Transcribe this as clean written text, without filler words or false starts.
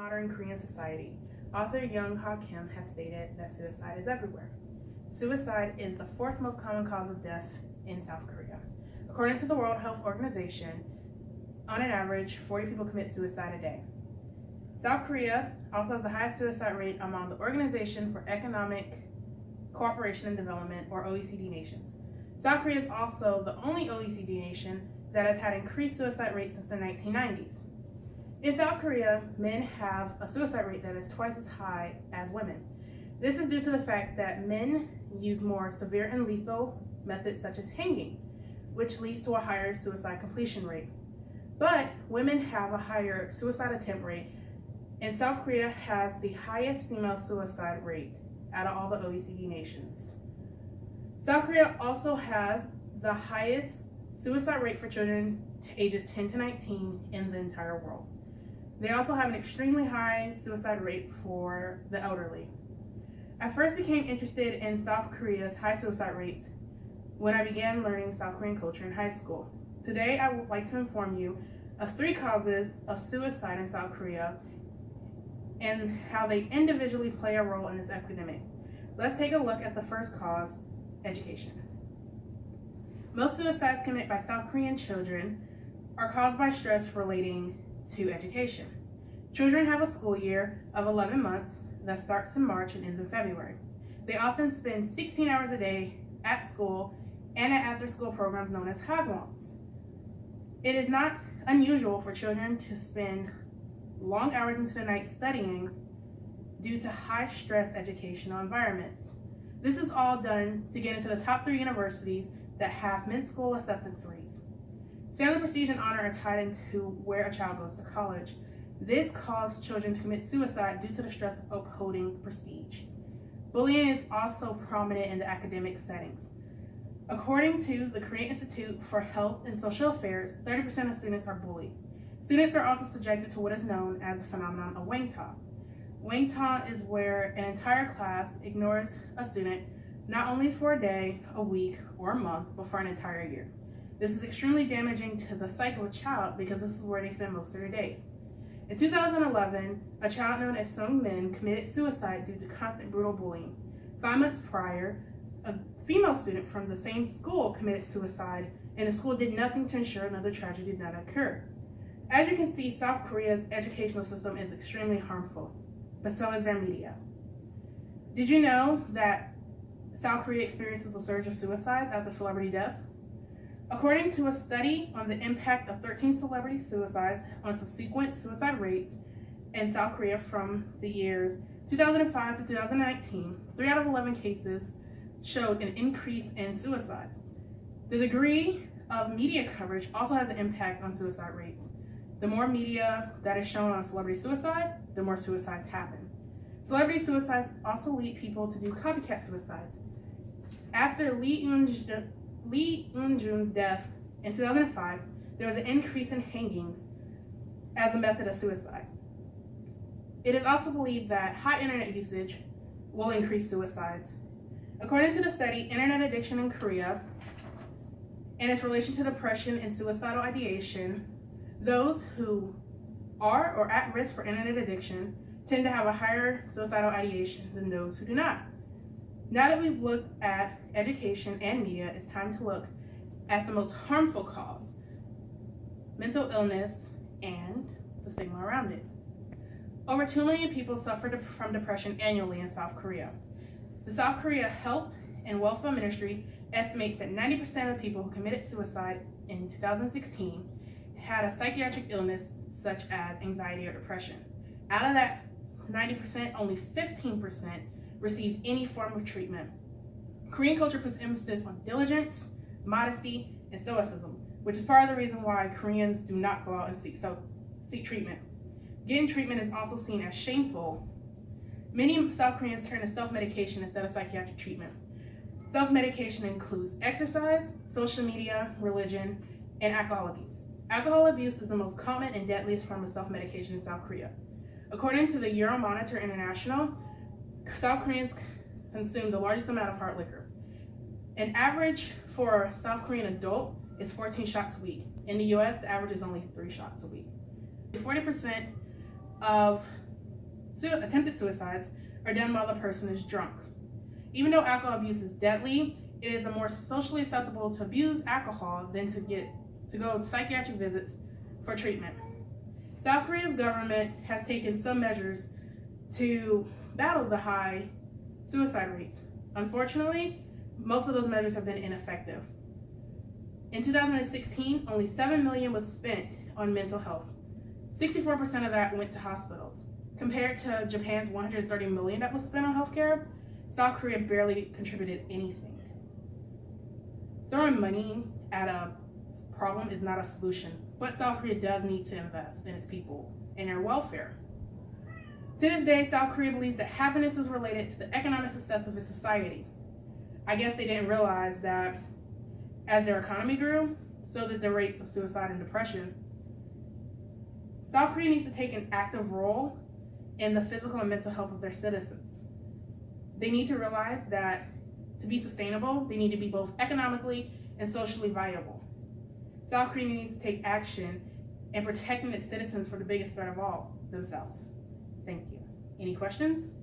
modern Korean society, author Young-Ha Kim has stated that suicide is everywhere. Suicide is the fourth most common cause of death in South Korea. According to the World Health Organization, on an average, 40 people commit suicide a day. South Korea also has the highest suicide rate among the Organization for Economic Cooperation and Development, or OECD nations. South Korea is also the only OECD nation that has had increased suicide rates since the 1990s. In South Korea, men have a suicide rate that is twice as high as women. This is due to the fact that men use more severe and lethal methods such as hanging, which leads to a higher suicide completion rate. But women have a higher suicide attempt rate, and South Korea has the highest female suicide rate out of all the OECD nations. South Korea also has the highest suicide rate for children ages 10 to 19 in the entire world. They also have an extremely high suicide rate for the elderly. I first became interested in South Korea's high suicide rates when I began learning South Korean culture in high school. Today, I would like to inform you of 3 causes of suicide in South Korea and how they individually play a role in this epidemic. Let's take a look at the first cause, education. Most suicides committed by South Korean children are caused by stress relating to education. Children have a school year of 11 months that starts in March and ends in February. They often spend 16 hours a day at school and at after-school programs known as hagwons. It is not unusual for children to spend long hours into the night studying due to high-stress educational environments. This is all done to get into the top 3 universities that have mid-school acceptance rates. Family prestige and honor are tied into where a child goes to college. This causes children to commit suicide due to the stress of upholding prestige. Bullying is also prominent in the academic settings. According to the Korean Institute for Health and Social Affairs, 30% of students are bullied. Students are also subjected to what is known as the phenomenon of wangta. Wangta is where an entire class ignores a student not only for a day, a week, or a month, but for an entire year. This is extremely damaging to the psyche of a child because this is where they spend most of their days. In 2011, a child known as Sung Min committed suicide due to constant brutal bullying. 5 months prior, a female student from the same school committed suicide, and the school did nothing to ensure another tragedy did not occur. As you can see, South Korea's educational system is extremely harmful, but so is their media. Did you know that South Korea experiences a surge of suicides after celebrity deaths? According to a study on the impact of 13 celebrity suicides on subsequent suicide rates in South Korea from the years 2005 to 2019, 3 out of 11 cases showed an increase in suicides. The degree of media coverage also has an impact on suicide rates. The more media that is shown on celebrity suicide, the more suicides happen. Celebrity suicides also lead people to do copycat suicides. After Lee Eun-jun's death in 2005, there was an increase in hangings as a method of suicide. It is also believed that high internet usage will increase suicides. According to the study, Internet Addiction in Korea and its relation to depression and suicidal ideation, those who are or at risk for internet addiction tend to have a higher suicidal ideation than those who do not. Now that we've looked at education and media, it's time to look at the most harmful cause, mental illness and the stigma around it. Over 2 million people suffer from depression annually in South Korea. The South Korea Health and Welfare Ministry estimates that 90% of people who committed suicide in 2016 had a psychiatric illness such as anxiety or depression. Out of that 90%, only 15% received any form of treatment. Korean culture puts emphasis on diligence, modesty, and stoicism, which is part of the reason why Koreans do not go out and seek treatment. Getting treatment is also seen as shameful. Many South Koreans turn to self-medication instead of psychiatric treatment. Self-medication includes exercise, social media, religion, and alcohol abuse. Alcohol abuse is the most common and deadliest form of self-medication in South Korea. According to the Euromonitor International, South Koreans consume the largest amount of hard liquor. An average for a South Korean adult is 14 shots a week. In the US, the average is only 3 shots a week. 40% of attempted suicides are done while the person is drunk. Even though alcohol abuse is deadly, it is more socially acceptable to abuse alcohol than to go to psychiatric visits for treatment. South Korea's government has taken some measures to battle the high suicide rates. Unfortunately, most of those measures have been ineffective. In 2016, only $7 million was spent on mental health. 64% of that went to hospitals. Compared to Japan's $130 million that was spent on healthcare, South Korea barely contributed anything. Throwing money at a problem is not a solution, but South Korea does need to invest in its people and their welfare. To this day, South Korea believes that happiness is related to the economic success of its society. I guess they didn't realize that as their economy grew, so did the rates of suicide and depression. South Korea needs to take an active role in the physical and mental health of their citizens. They need to realize that to be sustainable, they need to be both economically and socially viable. South Korea needs to take action in protecting its citizens from the biggest threat of all, themselves. Thank you. Any questions?